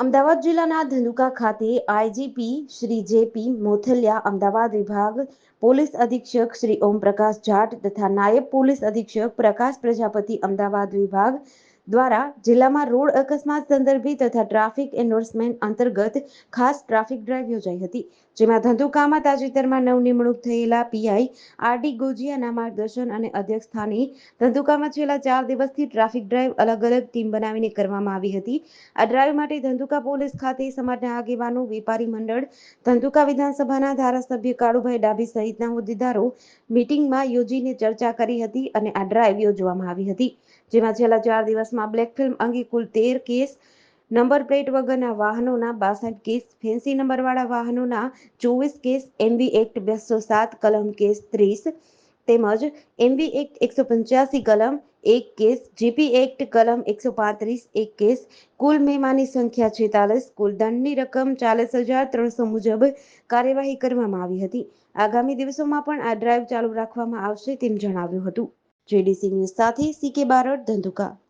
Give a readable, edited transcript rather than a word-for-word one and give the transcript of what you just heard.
અમદાવાદ જિલ્લાના ધંધુકા ખાતે IGP Shri JP Mothaliya, Ahmedabad વિભાગ પોલીસ અધિક્ષક શ્રી ઓમપ્રકાશ જાટ તથા નાયબ પોલીસ અધિક્ષક પ્રકાશ પ્રજાપતિ, અમદાવાદ વિભાગ દ્વારા જિલ્લામાં રોડ અકસ્માત સંદર્ભે તથા ટ્રાફિક એન્ફોર્સમેન્ટ અંતર્ગત ખાસ ટ્રાફિક ડ્રાઈવ યોજાઈ હતી, જેમાં ધંધુકામાં તાજેતરમાં નવનિમણૂક થયેલા પીઆઈ આરડી ગોજિયાના માર્ગદર્શન અને અધ્યક્ષસ્થાને ધંધુકામાં છેલ્લા 4 દિવસથી ટ્રાફિક ડ્રાઈવ અલગ અલગ ટીમ બનાવીને કરવામાં આવી હતી। આ ડ્રાઈવ માટે ધંધુકા પોલીસ ખાતે સમાજના આગેવાનો, વેપારી મંડળ, ધંધુકા વિધાનસભાના ધારાસભ્ય કાળુભાઈ ડાભી સહિતના હોદ્દેદારો મીટિંગમાં યોજીને ચર્ચા કરી હતી અને આ ડ્રાઈવ યોજવામાં આવી હતી, જેમાં છેલ્લા 4 દિવસમાં બ્લેક ફિલ્મ અંગે કુલ 13 કેસ, નંબર પ્લેટ વગરના વાહનોના 62 કેસ, ફેન્સી નંબરવાળા વાહનોના 24 કેસ, એમવી એક્ટ 207 કલમ કેસ 30 તેમજ એમવી એક્ટ 185 કલમ 1 કેસ, જીપી એક્ટ કલમ 135 1 કેસ, કુલ મેમાની સંખ્યા 46, કુલ દંડની રકમ 40,300 મુજબ કાર્યવાહી કરવામાં આવી હતી। આગામી દિવસોમાં પણ આ ડ્રાઈવ ચાલુ રાખવામાં આવશે તેમ જણાવ્યું હતું। જેડીસી ન્યૂઝ સાથે સીકે બારડ, ધંધુકા।